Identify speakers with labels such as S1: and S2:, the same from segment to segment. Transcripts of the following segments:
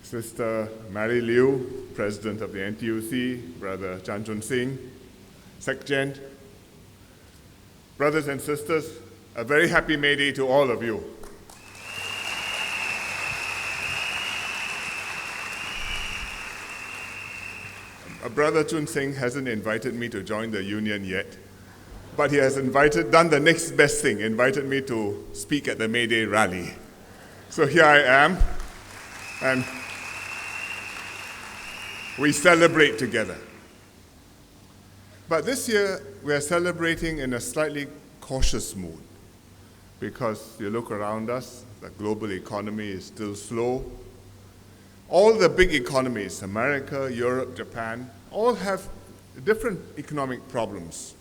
S1: Sister Mary Liu, President of the NTUC, Brother Chan Chun Sing, Sekjen. Brothers and sisters, a very happy May Day to all of you. Brother Chun Sing hasn't invited me to join the union yet, but he has done the next best thing, invited me to speak at the May Day rally. So here I am, and we celebrate together. But this year, we are celebrating in a slightly cautious mood, because you look around us, the global economy is still slow. All the big economies, America, Europe, Japan, all have different economic problems.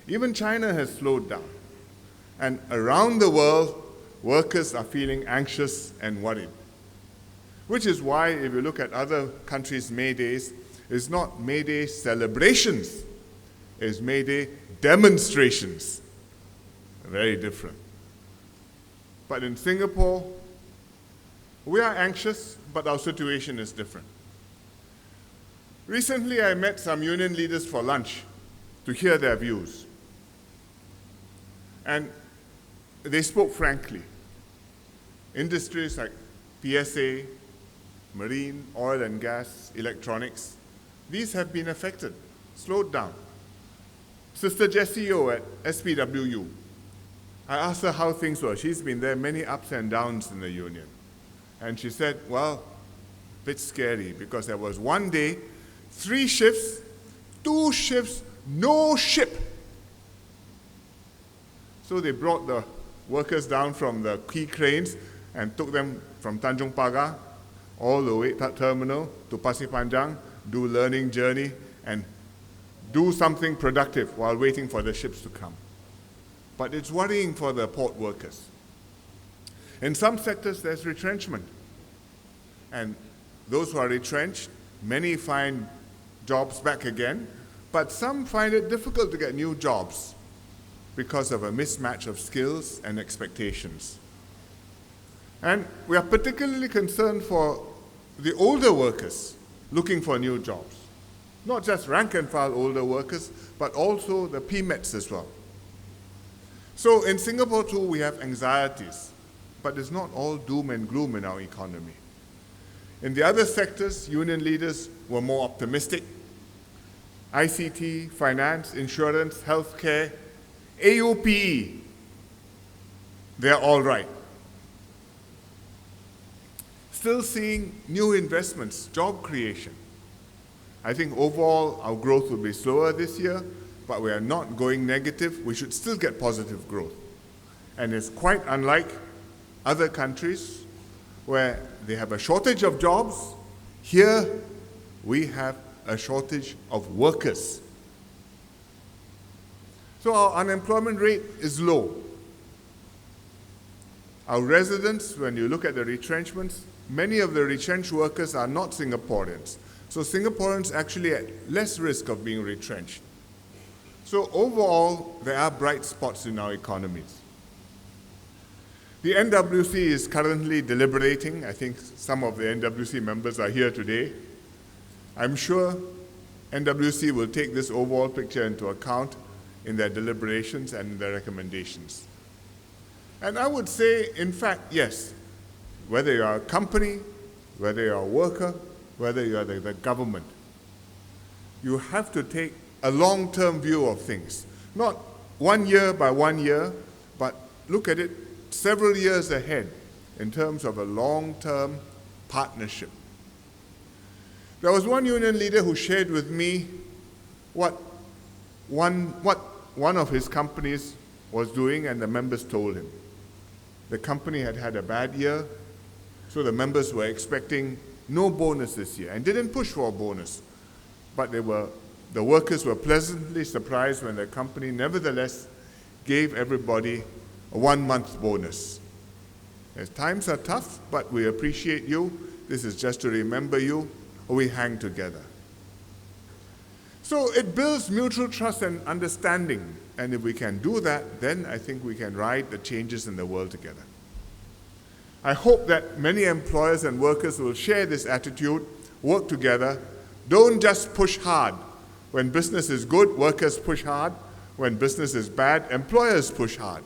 S1: Even China has slowed down. And around the world, workers are feeling anxious and worried. Which is why, if you look at other countries' May Days, it's not May Day celebrations, it's May Day demonstrations. Very different. But in Singapore, we are anxious, but our situation is different. Recently, I met some union leaders for lunch to hear their views. And they spoke frankly. Industries like PSA, marine, oil and gas, electronics, these have been affected, slowed down. Sister Jessie O at SPWU, I asked her how things were. She's been there, many ups and downs in the union. And she said, well, a bit scary, because there was one day, 3 shifts, 2 shifts, no ship. So they brought the workers down from the key cranes and took them from Tanjung Pagar all the way to terminal to Pasir Panjang, do learning journey, and do something productive while waiting for the ships to come. But it's worrying for the port workers. In some sectors, there's retrenchment. And those who are retrenched, many find jobs back again, but some find it difficult to get new jobs because of a mismatch of skills and expectations. And we are particularly concerned for the older workers looking for new jobs. Not just rank and file older workers, but also the PMETs as well. So in Singapore too, we have anxieties, but it's not all doom and gloom in our economy. In the other sectors, union leaders were more optimistic. ICT, finance, insurance, healthcare, AUPE, they're all right. Still seeing new investments, job creation. I think overall our growth will be slower this year, but we are not going negative. We should still get positive growth. And it's quite unlike other countries where they have a shortage of jobs. Here we have a shortage of workers. So our unemployment rate is low. Our residents, when you look at the retrenchments, many of the retrenched workers are not Singaporeans. So Singaporeans actually at less risk of being retrenched. So overall, there are bright spots in our economies. The NWC is currently deliberating. I think some of the NWC members are here today. I'm sure NWC will take this overall picture into account in their deliberations and their recommendations. And I would say, in fact, yes, whether you are a company, whether you are a worker, whether you are the government, you have to take a long-term view of things. Not 1 year by 1 year, but look at it several years ahead in terms of a long-term partnership. There was one union leader who shared with me what one of his companies was doing, and the members told him. The company had had a bad year, so the members were expecting no bonus this year and didn't push for a bonus. But the workers were pleasantly surprised when the company nevertheless gave everybody a 1-month bonus. As times are tough, but we appreciate you. This is just to remember you. We hang together. So it builds mutual trust and understanding. And if we can do that, then I think we can ride the changes in the world together. I hope that many employers and workers will share this attitude, work together. Don't just push hard. When business is good, workers push hard. When business is bad, employers push hard,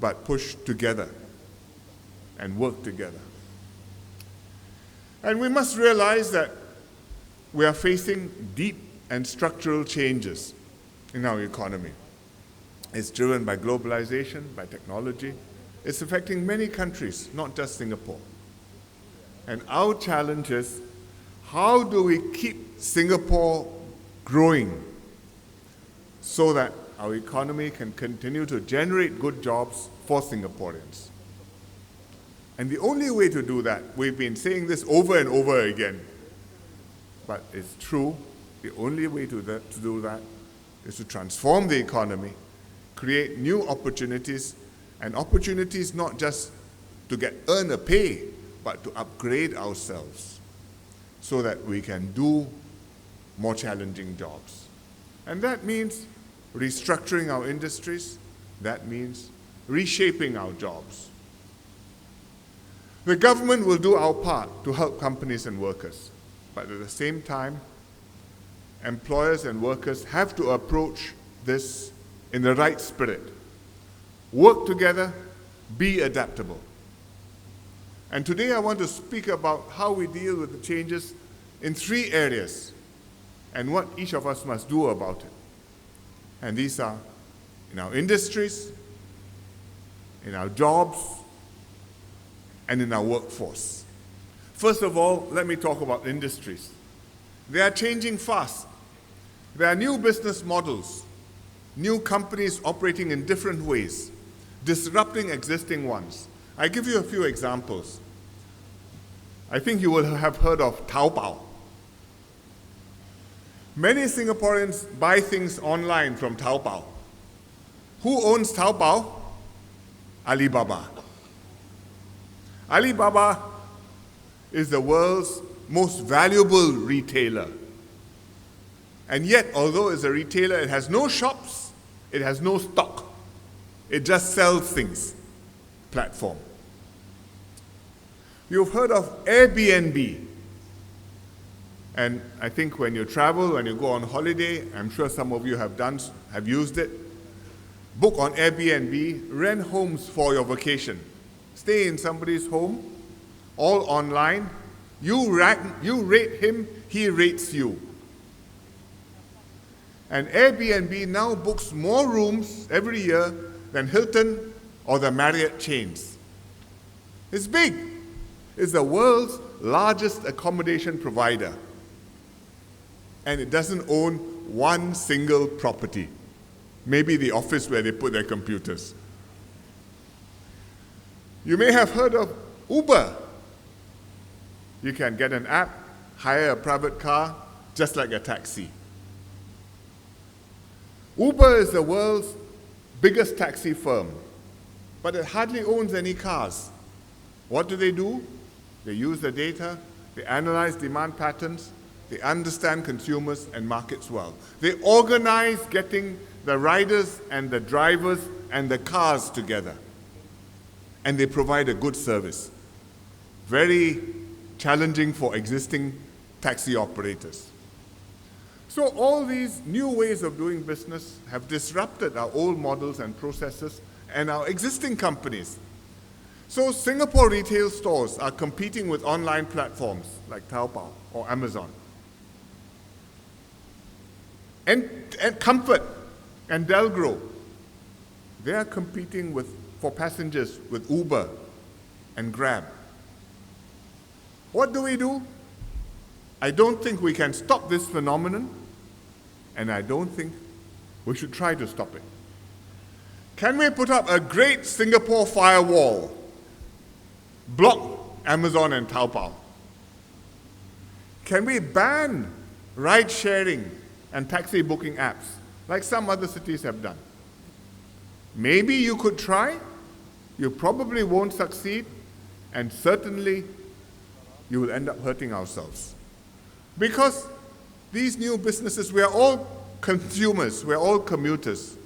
S1: but push together and work together. And we must realize that we are facing deep and structural changes in our economy. It's driven by globalization, by technology. It's affecting many countries, not just Singapore. And our challenge is, how do we keep Singapore growing so that our economy can continue to generate good jobs for Singaporeans? And the only way to do that, we've been saying this over and over again, but it's true, the only way to do that is to transform the economy, create new opportunities, and opportunities not just to earn a pay, but to upgrade ourselves so that we can do more challenging jobs. And that means restructuring our industries. That means reshaping our jobs. The government will do our part to help companies and workers, but at the same time, employers and workers have to approach this in the right spirit. Work together, be adaptable. And today I want to speak about how we deal with the changes in 3 areas and what each of us must do about it. And these are in our industries, in our jobs, and in our workforce. First of all, let me talk about industries. They are changing fast. There are new business models, new companies operating in different ways, disrupting existing ones. I give you a few examples. I think you will have heard of Taobao. Many Singaporeans buy things online from Taobao. Who owns Taobao? Alibaba. Alibaba is the world's most valuable retailer. And yet, although it's a retailer, it has no shops, it has no stock. It just sells things. Platform. You've heard of Airbnb. And I think when you travel, when you go on holiday, I'm sure some of you have used it. Book on Airbnb, rent homes for your vacation. Stay in somebody's home, all online. You rate him, he rates you. And Airbnb now books more rooms every year than Hilton or the Marriott chains. It's big. It's the world's largest accommodation provider. And it doesn't own one single property. Maybe the office where they put their computers. You may have heard of Uber. You can get an app, hire a private car, just like a taxi. Uber is the world's biggest taxi firm, but it hardly owns any cars. What do? They use the data, they analyze demand patterns, they understand consumers and markets well. They organize getting the riders and the drivers and the cars together. And they provide a good service. Very challenging for existing taxi operators. So all these new ways of doing business have disrupted our old models and processes and our existing companies. So Singapore retail stores are competing with online platforms like Taobao or Amazon. And Comfort and Delgro, they are competing for passengers with Uber and Grab. What do? I don't think we can stop this phenomenon, and I don't think we should try to stop it. Can we put up a great Singapore firewall, block Amazon and Taobao? Can we ban ride-sharing and taxi booking apps like some other cities have done? Maybe you could try. You probably won't succeed, and certainly you will end up hurting ourselves. Because these new businesses, we are all consumers, we're all commuters,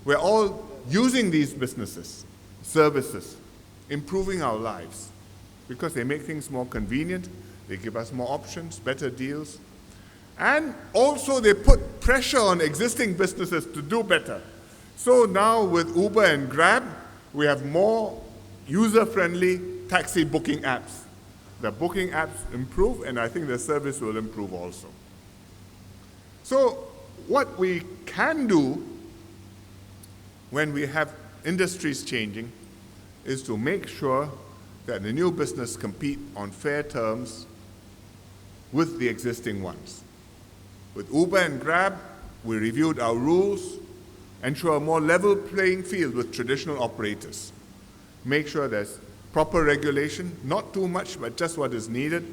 S1: we're all using these businesses, services, improving our lives. because they make things more convenient, they give us more options, better deals, and also they put pressure on existing businesses to do better. So now with Uber and Grab, we have more user-friendly taxi booking apps. The booking apps improve, and I think the service will improve also. So what we can do when we have industries changing is to make sure that the new business compete on fair terms with the existing ones. With Uber and Grab, we reviewed our rules, ensure a more level playing field with traditional operators. Make sure there's proper regulation, not too much, but just what is needed.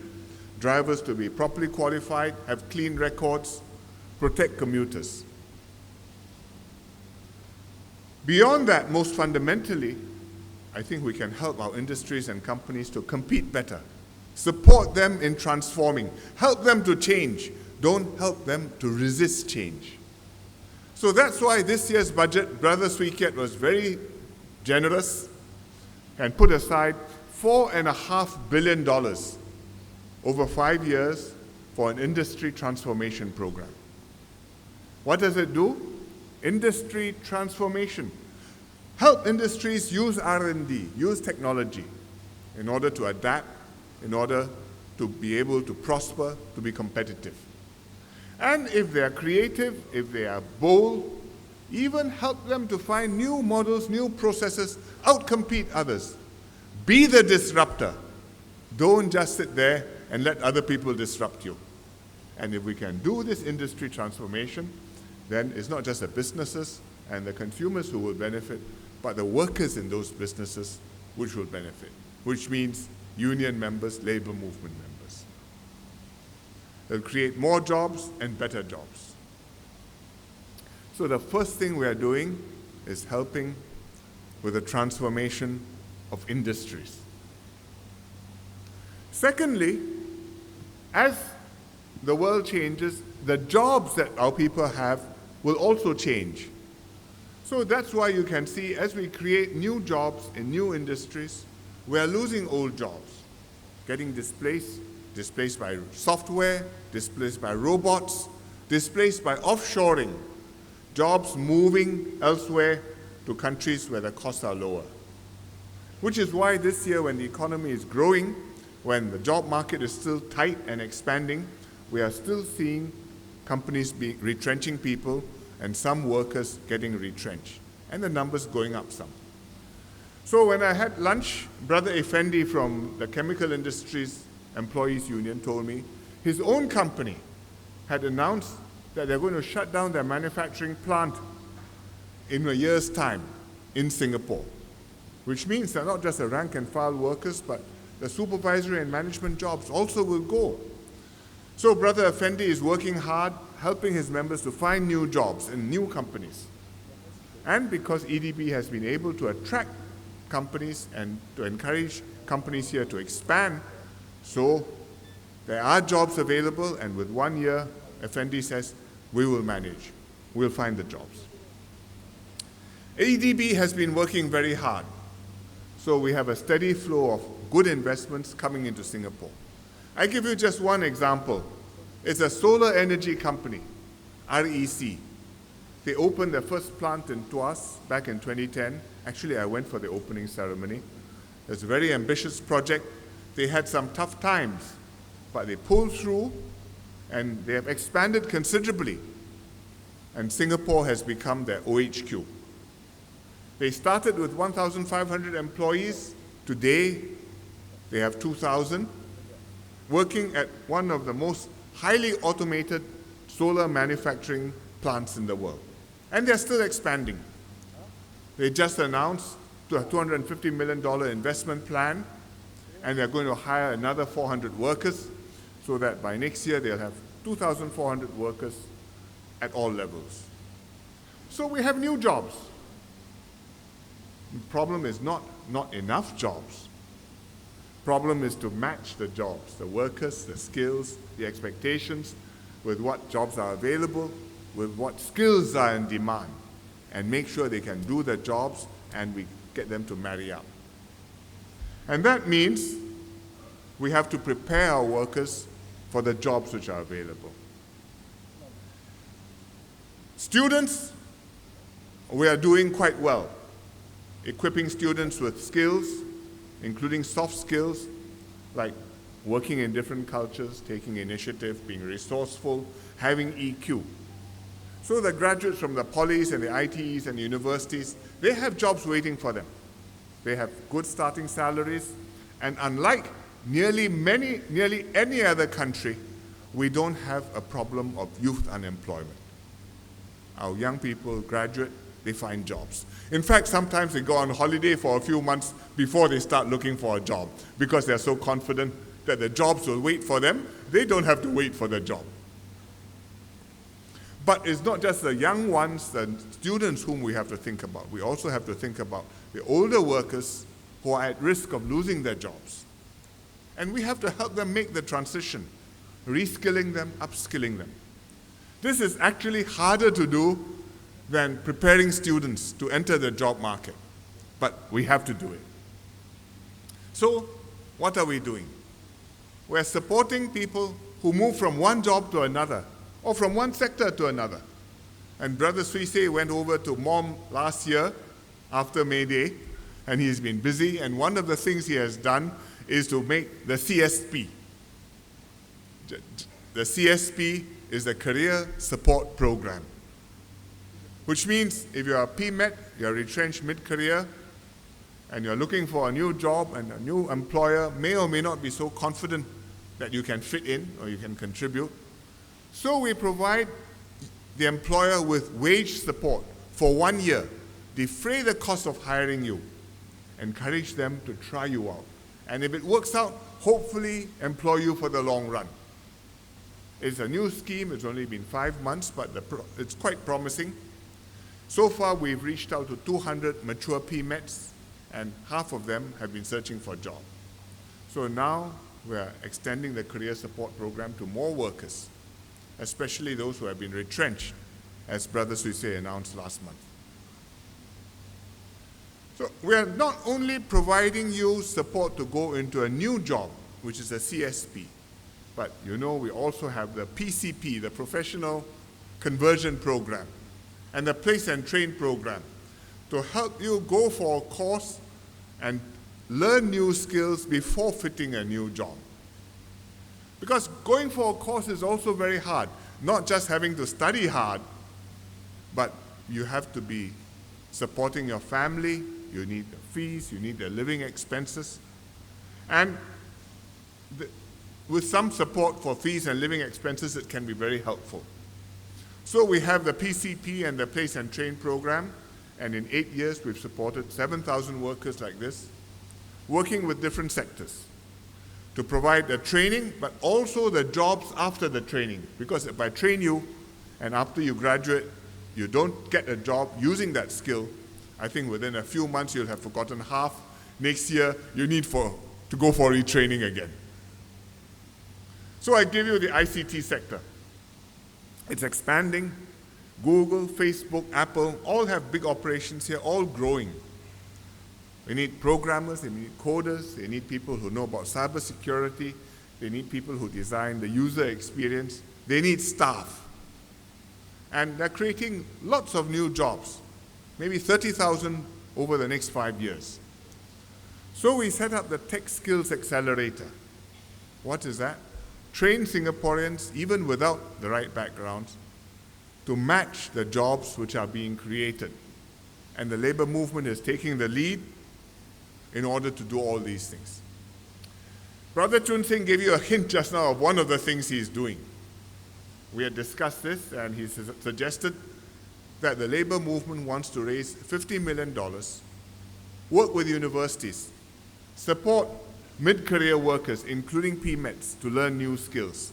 S1: Drivers to be properly qualified, have clean records, protect commuters. Beyond that, most fundamentally, I think we can help our industries and companies to compete better, support them in transforming, help them to change, don't help them to resist change. So that's why this year's budget, Brother Swee Kiat was very generous and put aside $4.5 billion over 5 years for an industry transformation program. What does it do? Industry transformation. Help industries use R&D, use technology in order to adapt, in order to be able to prosper, to be competitive. And if they are creative, if they are bold, even help them to find new models, new processes, outcompete others. Be the disruptor. Don't just sit there and let other people disrupt you. And if we can do this industry transformation, then it's not just the businesses and the consumers who will benefit, but the workers in those businesses which will benefit, which means union members, labor movement members. They'll create more jobs and better jobs. So the first thing we are doing is helping with the transformation of industries. Secondly, as the world changes, the jobs that our people have will also change. So that's why you can see as we create new jobs in new industries, we are losing old jobs, getting displaced by software, displaced by robots, displaced by offshoring, jobs moving elsewhere to countries where the costs are lower. Which is why this year when the economy is growing, when the job market is still tight and expanding, we are still seeing companies retrenching people and some workers getting retrenched, and the numbers going up some. So when I had lunch, Brother Effendi from the Chemical Industries Employees Union told me his own company had announced that they're going to shut down their manufacturing plant in a year's time in Singapore, which means they're not just the rank and file workers, but the supervisory and management jobs also will go. So Brother Effendi is working hard, helping his members to find new jobs in new companies. And because EDB has been able to attract companies and to encourage companies here to expand, so there are jobs available, and with 1 year, Effendi says, we will manage. We'll find the jobs. EDB has been working very hard. So we have a steady flow of good investments coming into Singapore. I give you just one example. It's a solar energy company, REC. They opened their first plant in Tuas back in 2010. Actually, I went for the opening ceremony. It's a very ambitious project. They had some tough times, but they pulled through, and they have expanded considerably. And Singapore has become their OHQ. They started with 1,500 employees. Today, they have 2,000, working at one of the most highly automated solar manufacturing plants in the world. And they're still expanding. They just announced a $250 million investment plan, and they're going to hire another 400 workers so that by next year they'll have 2,400 workers at all levels. So we have new jobs. The problem is not enough jobs. Problem is to match the jobs, the workers, the skills, the expectations, with what jobs are available, with what skills are in demand, and make sure they can do the jobs and we get them to marry up. And that means we have to prepare our workers for the jobs which are available. Students, we are doing quite well, equipping students with skills, including soft skills like working in different cultures, taking initiative, being resourceful, having EQ. So the graduates from the polys and the ITEs and universities, they have jobs waiting for them. They have good starting salaries, and unlike nearly any other country, we don't have a problem of youth unemployment. Our young people graduate, they find jobs. In fact, sometimes they go on holiday for a few months before they start looking for a job because they're so confident that the jobs will wait for them. They don't have to wait for the job. But it's not just the young ones, the students whom we have to think about. We also have to think about the older workers who are at risk of losing their jobs. And we have to help them make the transition, reskilling them, upskilling them. This is actually harder to do than preparing students to enter the job market. But we have to do it. So, what are we doing? We're supporting people who move from one job to another, or from one sector to another. And Brother Hsien went over to Mom last year after May Day, and he's been busy, and one of the things he has done is to make the CSP. The CSP is the Career Support Program, which means if you're a PMET, you're retrenched mid-career, and you're looking for a new job, and a new employer may or may not be so confident that you can fit in or you can contribute. So we provide the employer with wage support for 1 year, defray the cost of hiring you, encourage them to try you out. And if it works out, hopefully employ you for the long run. It's a new scheme, it's only been 5 months, but it's quite promising. So far we've reached out to 200 mature PMETs, and half of them have been searching for a job. So now we're extending the career support program to more workers, especially those who have been retrenched, as Brother Hsien announced last month. So we are not only providing you support to go into a new job, which is a CSP, but you know we also have the PCP, the Professional Conversion Program, and the Place and Train Program to help you go for a course and learn new skills before fitting a new job. Because going for a course is also very hard. Not just having to study hard, but you have to be supporting your family, you need the fees, you need the living expenses. And with some support for fees and living expenses, it can be very helpful. So we have the PCP and the Place and Train program, and in 8 years we've supported 7,000 workers like this, working with different sectors to provide the training, but also the jobs after the training. Because if I train you, and after you graduate, you don't get a job using that skill, I think within a few months you'll have forgotten half. Next year, you need to go for retraining again. So I give you the ICT sector. It's expanding. Google, Facebook, Apple, all have big operations here, all growing. We need programmers, they need coders, they need people who know about cybersecurity, they need people who design the user experience, they need staff. And they're creating lots of new jobs, maybe 30,000 over the next 5 years. So we set up the Tech Skills Accelerator. What is that? Train Singaporeans, even without the right backgrounds, to match the jobs which are being created. And the labor movement is taking the lead in order to do all these things. Brother Chun Sing gave you a hint just now of one of the things he's doing. We had discussed this, and he suggested that the labor movement wants to raise $50 million, work with universities, support mid-career workers, including PMETs, to learn new skills.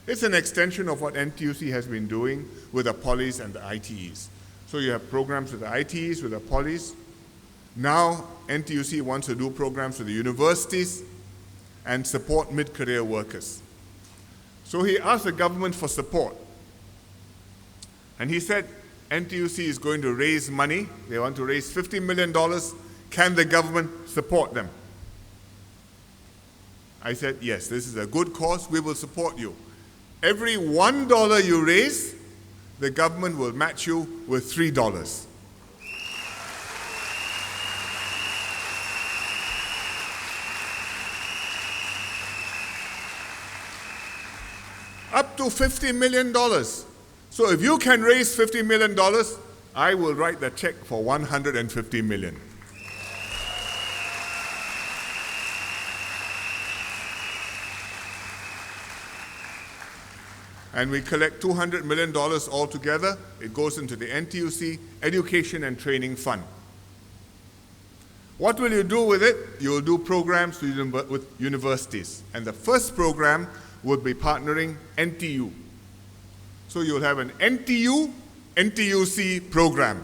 S1: It's an extension of what NTUC has been doing with the polys and the ITEs. So you have programs with the ITEs, with the polys. Now NTUC wants to do programs with the universities and support mid-career workers. So he asked the government for support. And he said NTUC is going to raise money. They want to raise $50 million. Can the government support them? I said, yes, this is a good cause, we will support you. Every $1 you raise, the government will match you with $3. Up to $50 million. So if you can raise $50 million, I will write the check for $150 million. And we collect $200 million altogether. It goes into the NTUC Education and Training Fund. What will you do with it? You will do programs with universities. And the first program would be partnering NTU. So you'll have an NTU, NTUC program.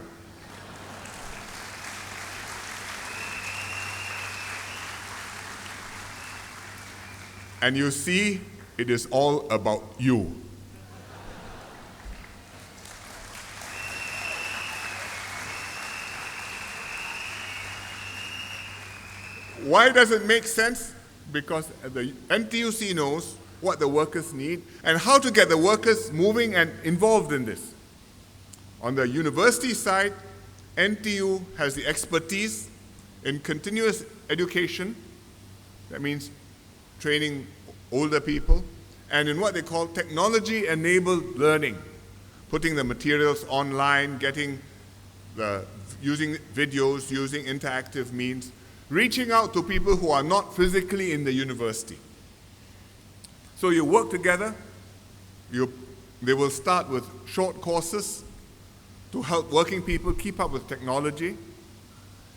S1: And you see, it is all about you. Why does it make sense? Because the NTUC knows what the workers need and how to get the workers moving and involved in this. On the university side, NTU has the expertise in continuous education, that means training older people, and in what they call technology-enabled learning, putting the materials online, using videos, using interactive means, reaching out to people who are not physically in the university. So you work together, they will start with short courses to help working people keep up with technology,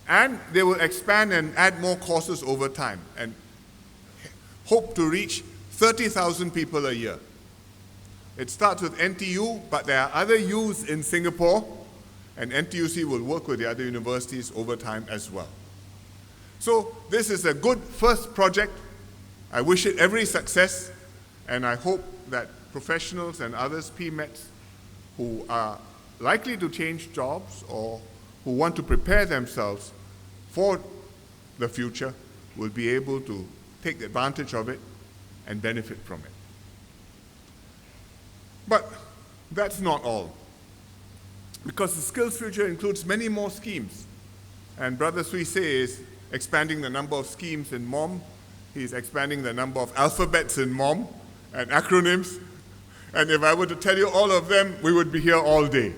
S1: and they will expand and add more courses over time and hope to reach 30,000 people a year. It starts with NTU, but there are other U's in Singapore, and NTUC will work with the other universities over time as well. So this is a good first project. I wish it every success, and I hope that professionals and others, PMETs, who are likely to change jobs or who want to prepare themselves for the future will be able to take advantage of it and benefit from it. But that's not all, because the Skills Future includes many more schemes. And Brother Swee Se is expanding the number of schemes in MOM. He's expanding the number of alphabets in MOM and acronyms. And if I were to tell you all of them, we would be here all day.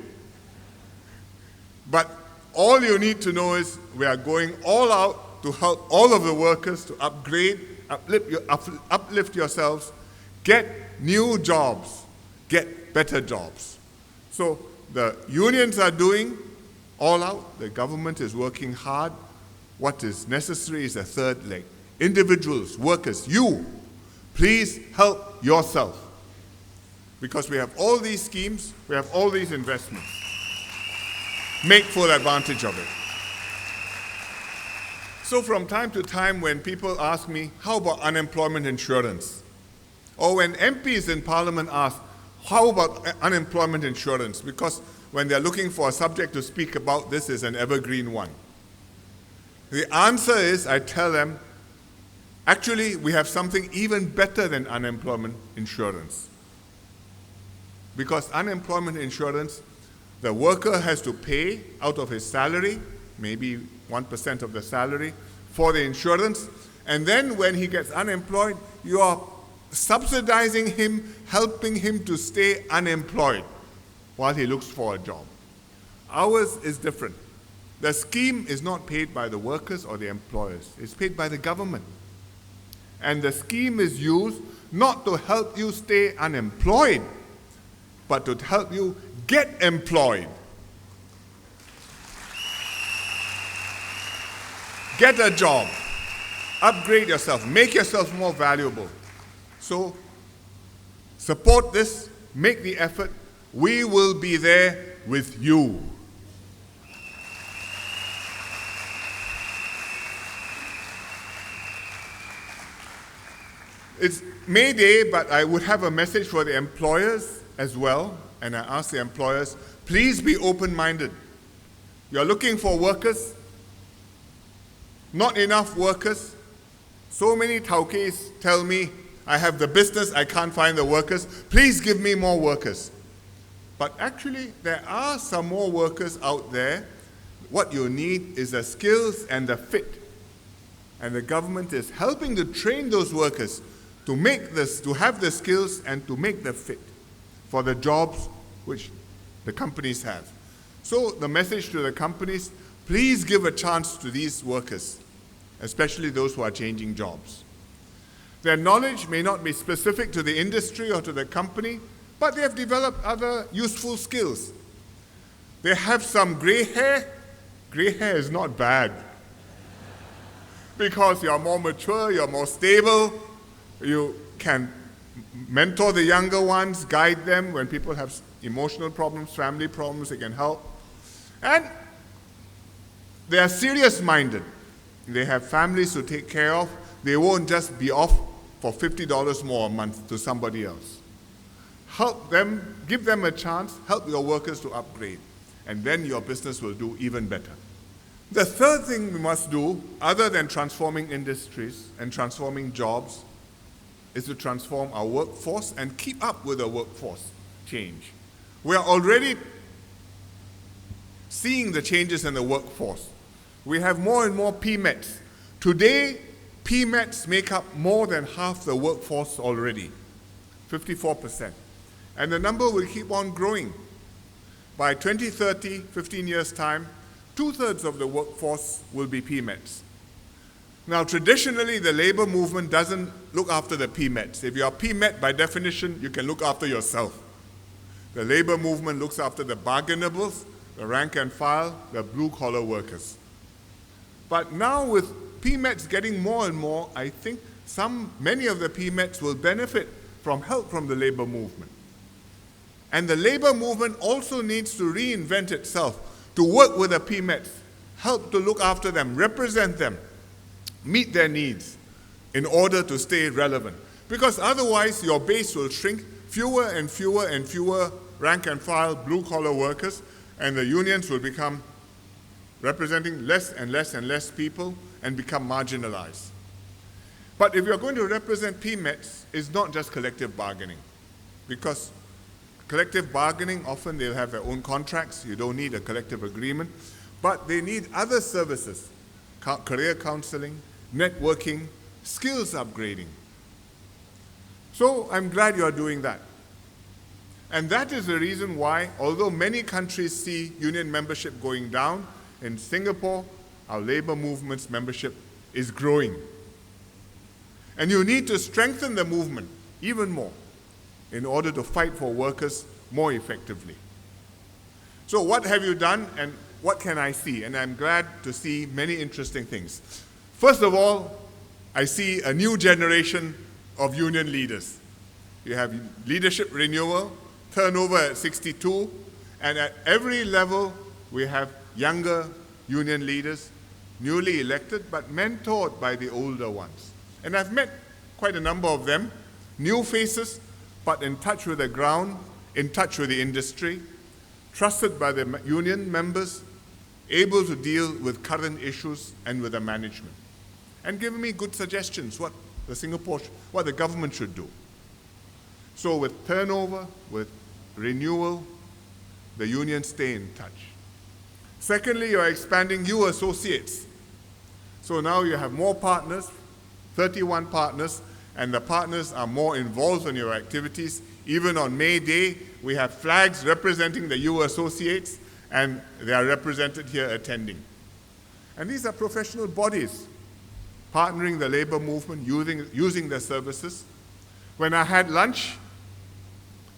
S1: But all you need to know is we are going all out to help all of the workers to upgrade, uplift yourselves, get new jobs, get better jobs. So the unions are doing all out. The government is working hard. What is necessary is a third leg. Individuals, workers, you, please help yourself. Because we have all these schemes, we have all these investments. Make full advantage of it. So from time to time when people ask me, how about unemployment insurance? Or when MPs in Parliament ask, how about unemployment insurance? Because when they're looking for a subject to speak about, this is an evergreen one. The answer is, I tell them, actually, we have something even better than unemployment insurance. Because unemployment insurance, the worker has to pay out of his salary, maybe 1% of the salary, for the insurance, and then when he gets unemployed, you are subsidizing him, helping him to stay unemployed while he looks for a job. Ours is different. The scheme is not paid by the workers or the employers. It's paid by the government. And the scheme is used not to help you stay unemployed, but to help you get employed. Get a job. Upgrade yourself. Make yourself more valuable. So, support this. Make the effort. We will be there with you. It's May Day, but I would have a message for the employers as well, and I ask the employers, please be open-minded. You're looking for workers, not enough workers, So many taukees tell me, I have the business, I can't find the workers, please give me more workers. But actually, there are some more workers out there. What you need is the skills and the fit. And the government is helping to train those workers to have the skills and to make the fit for the jobs which the companies have. So the message to the companies, please give a chance to these workers, especially those who are changing jobs. Their knowledge may not be specific to the industry or to the company, but they have developed other useful skills. They have some gray hair. Gray hair is not bad, because you're more mature, you're more stable, you can mentor the younger ones, guide them when people have emotional problems, family problems, they can help. And they are serious-minded. They have families to take care of. They won't just be off for $50 more a month to somebody else. Help them, give them a chance, help your workers to upgrade, and then your business will do even better. The third thing we must do, other than transforming industries and transforming jobs, is to transform our workforce and keep up with the workforce change. We are already seeing the changes in the workforce. We have more and more PMETs. Today, PMETs make up more than half the workforce already, 54%. And the number will keep on growing. By 2030, 15 years' time, 2/3 of the workforce will be PMETs. Now, traditionally, the labor movement doesn't look after the PMETs. If you are PMET, by definition, you can look after yourself. The labor movement looks after the bargainables, the rank and file, the blue-collar workers. But now with PMETs getting more and more, I think many of the PMETs will benefit from help from the labor movement. And the labor movement also needs to reinvent itself, to work with the PMETs, help to look after them, represent them, meet their needs in order to stay relevant. Because otherwise your base will shrink, fewer and fewer and fewer rank and file blue-collar workers, and the unions will become representing less and less and less people and become marginalized. But if you're going to represent PMETs, it's not just collective bargaining, because collective bargaining, often they'll have their own contracts, you don't need a collective agreement, but they need other services, career counseling, networking, skills upgrading. So I'm glad you're doing that. And that is the reason why, although many countries see union membership going down, in Singapore, our labor movement's membership is growing. And you need to strengthen the movement even more in order to fight for workers more effectively. So what have you done and what can I see? And I'm glad to see many interesting things. First of all, I see a new generation of union leaders. You have leadership renewal, turnover at 62, and at every level we have younger union leaders, newly elected but mentored by the older ones. And I've met quite a number of them, new faces, but in touch with the ground, in touch with the industry, trusted by the union members, able to deal with current issues and with the management, and giving me good suggestions what the government should do. So with turnover, with renewal, the unions stay in touch. Secondly, you're expanding you associates. So now you have more partners, 31 partners, and the partners are more involved in your activities. Even on May Day, we have flags representing the U associates, and they are represented here attending. And these are professional bodies partnering the labor movement, using their services. When I had lunch,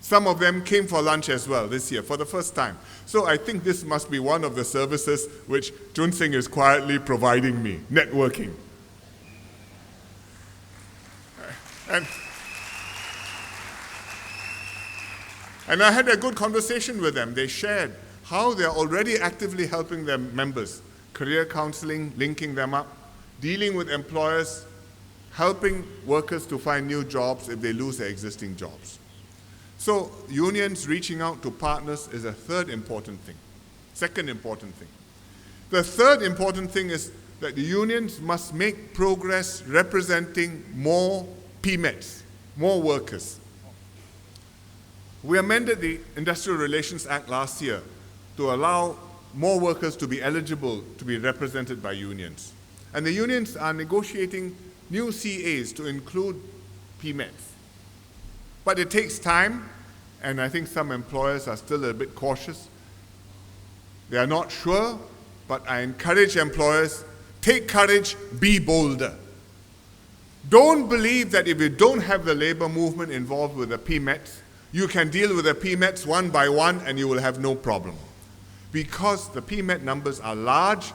S1: some of them came for lunch as well this year for the first time. So I think this must be one of the services which Chun Sing is quietly providing me, networking. And I had a good conversation with them. They shared how they're already actively helping their members, career counseling, linking them up, dealing with employers, helping workers to find new jobs if they lose their existing jobs. So unions reaching out to partners is a third important thing. Second important thing. The third important thing is that the unions must make progress representing more PMETs, more workers. We amended the Industrial Relations Act last year to allow more workers to be eligible to be represented by unions. And the unions are negotiating new CAs to include PMETs. But it takes time, and I think some employers are still a bit cautious. They are not sure, but I encourage employers, take courage, be bolder. Don't believe that if you don't have the labor movement involved with the PMETs, you can deal with the PMETs one by one and you will have no problem. Because the PMET numbers are large,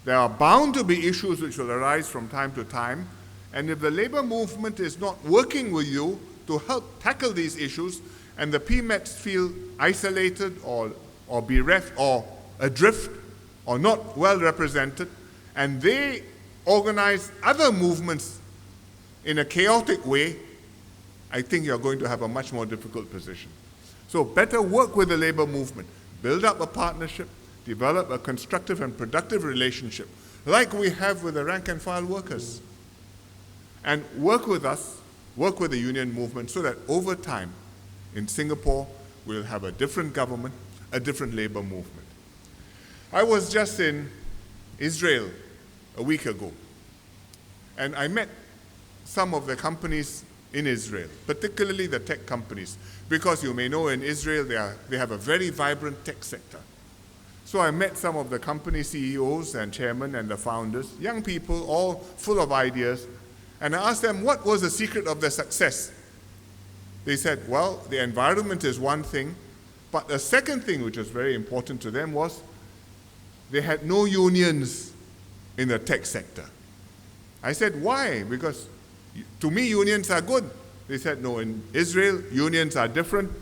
S1: there are bound to be issues which will arise from time to time, and if the labor movement is not working with you to help tackle these issues, and the PMETs feel isolated or bereft or adrift or not well represented, and they organize other movements in a chaotic way, I think you're going to have a much more difficult position. So better work with the labor movement. Build up a partnership, develop a constructive and productive relationship, like we have with the rank and file workers. And work with us, work with the union movement, so that over time, in Singapore, we'll have a different government, a different labor movement. I was just in Israel a week ago, and I met some of the companies in Israel, particularly the tech companies, because you may know in Israel they have a very vibrant tech sector. So I met some of the company CEOs and chairmen and the founders, young people, all full of ideas, and I asked them what was the secret of their success. They said, well, the environment is one thing, but the second thing which was very important to them was they had no unions in the tech sector. I said, why? Because to me, unions are good. They said, no, in Israel, unions are different.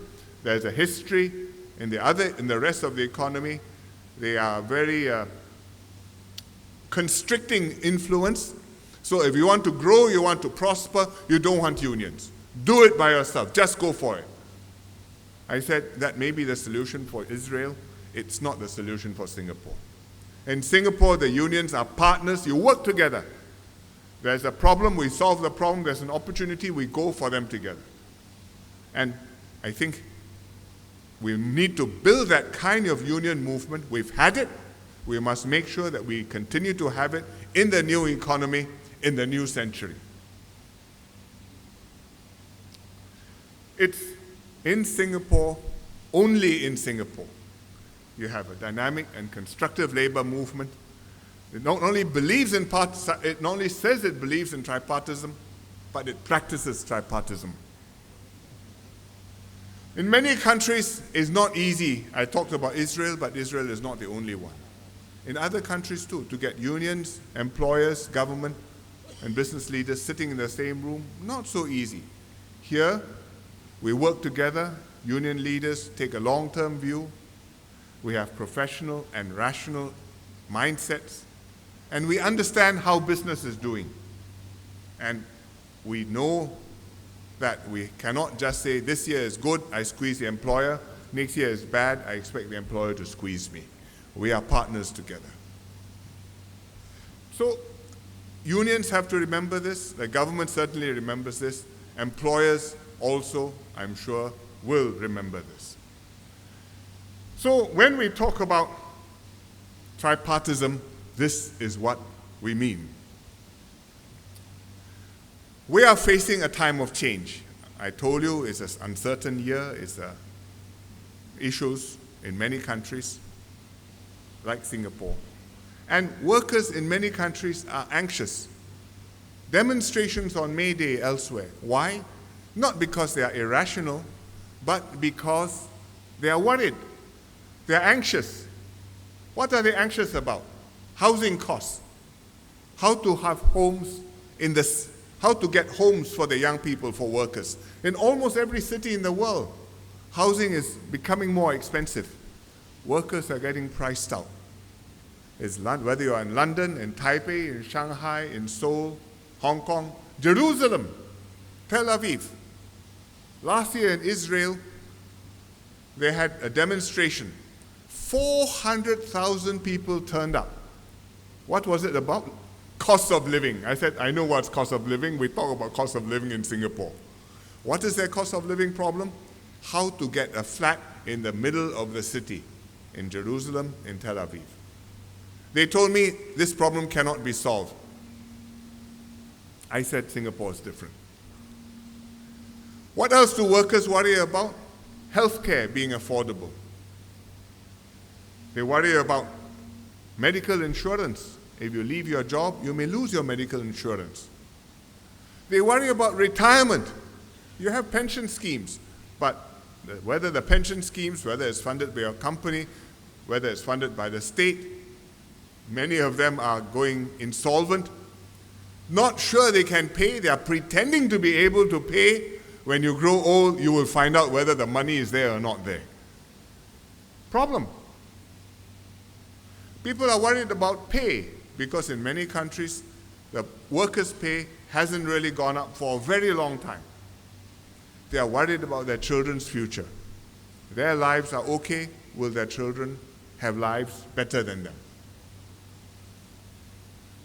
S1: There's a history. In the rest of the economy, they are very constricting influence. So if you want to grow, you want to prosper, you don't want unions. Do it by yourself. Just go for it. I said, that may be the solution for Israel. It's not the solution for Singapore. In Singapore, the unions are partners. You work together. There's a problem, we solve the problem. There's an opportunity, we go for them together. And I think we need to build that kind of union movement. We've had it. We must make sure that we continue to have it in the new economy, in the new century. It's in Singapore, only in Singapore, you have a dynamic and constructive labor movement. It not only it not only says it believes in tripartism, but it practices tripartism. In many countries, it's not easy. I talked about Israel, but Israel is not the only one. In other countries too, to get unions, employers, government, and business leaders sitting in the same room, not so easy. Here, we work together. Union leaders take a long-term view. We have professional and rational mindsets. And we understand how business is doing. And we know that we cannot just say, this year is good, I squeeze the employer. Next year is bad, I expect the employer to squeeze me. We are partners together. So unions have to remember this. The government certainly remembers this. Employers also, I'm sure, will remember this. So when we talk about tripartism, this is what we mean. We are facing a time of change. I told you it's an uncertain year. It's issues in many countries, like Singapore. And workers in many countries are anxious. Demonstrations on May Day elsewhere. Why? Not because they are irrational, but because they are worried. They are anxious. What are they anxious about? Housing costs, how to have homes how to get homes for the young people, for workers. In almost every city in the world, housing is becoming more expensive. Workers are getting priced out. Whether you're in London, in Taipei, in Shanghai, in Seoul, Hong Kong, Jerusalem, Tel Aviv. Last year in Israel, they had a demonstration. 400,000 people turned up. What was it about? cost of living. I said, I know what's cost of living. We talk about cost of living in Singapore. What is their cost of living problem? How to get a flat in the middle of the city, in Jerusalem, in Tel Aviv. They told me this problem cannot be solved. I said Singapore is different. What else do workers worry about? Healthcare being affordable. They worry about medical insurance. If you leave your job, you may lose your medical insurance. They worry about retirement. You have pension schemes, but whether the pension schemes, whether it's funded by your company, whether it's funded by the state, many of them are going insolvent. Not sure they can pay. They are pretending to be able to pay. When you grow old, you will find out whether the money is there or not there. Problem. People are worried about pay because in many countries, the workers' pay hasn't really gone up for a very long time. They are worried about their children's future. Their lives are okay. Will their children have lives better than them?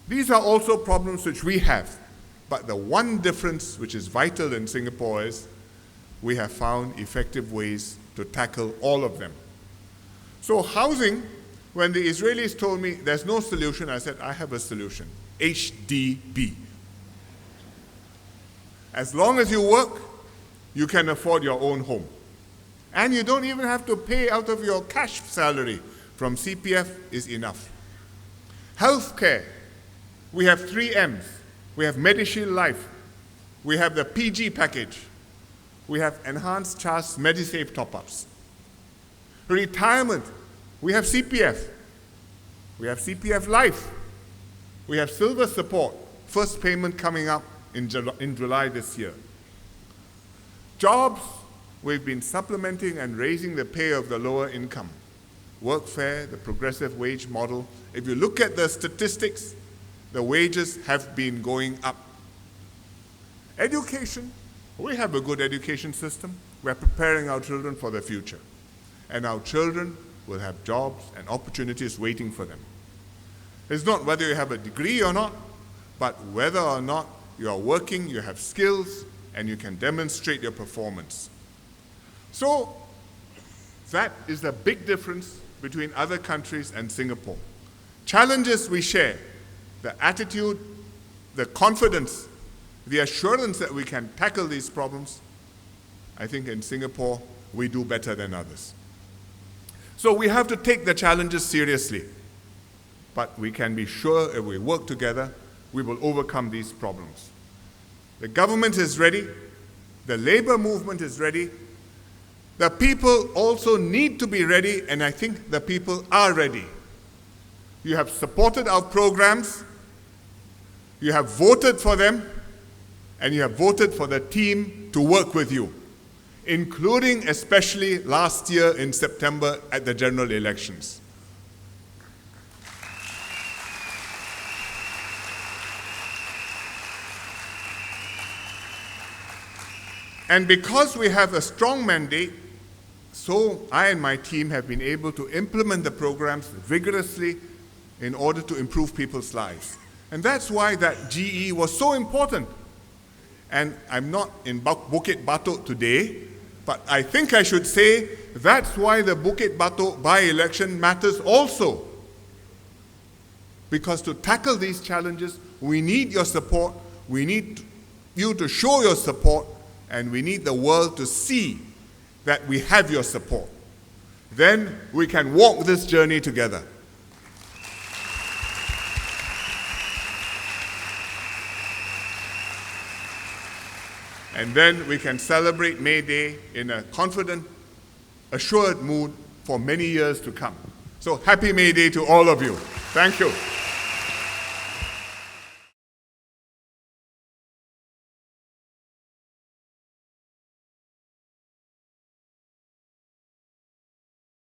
S1: These are also problems which we have. But the one difference which is vital in Singapore is we have found effective ways to tackle all of them. So housing, when the Israelis told me there's no solution, I said, I have a solution. HDB. As long as you work, you can afford your own home. And you don't even have to pay out of your cash salary. From CPF is enough. Healthcare, we have 3 M's. We have MediShield Life. We have the PG package. We have Enhanced Charge MediSave top-ups. Retirement, we have CPF. We have CPF Life. We have Silver Support, first payment coming up in July this year. Jobs, we've been supplementing and raising the pay of the lower income. Workfare, the progressive wage model. If you look at the statistics, the wages have been going up. Education, we have a good education system. We're preparing our children for the future. And our children will have jobs and opportunities waiting for them. It's not whether you have a degree or not, but whether or not you are working, you have skills, and you can demonstrate your performance. So that is the big difference between other countries and Singapore. Challenges we share. The attitude, the confidence, the assurance that we can tackle these problems, I think in Singapore we do better than others. So we have to take the challenges seriously. But we can be sure if we work together, we will overcome these problems. The government is ready. The labor movement is ready. The people also need to be ready, and I think the people are ready. You have supported our programs. You have voted for them, and you have voted for the team to work with you, including especially last year in September at the general elections. And because we have a strong mandate, so I and my team have been able to implement the programs vigorously in order to improve people's lives. And that's why that GE was so important. And I'm not in Bukit Batok today, but I think I should say that's why the Bukit Batok by-election matters also. Because to tackle these challenges, we need your support, we need you to show your support, and we need the world to see that we have your support. Then we can walk this journey together. And then we can celebrate May Day in a confident, assured mood for many years to come. So happy May Day to all of you. Thank you.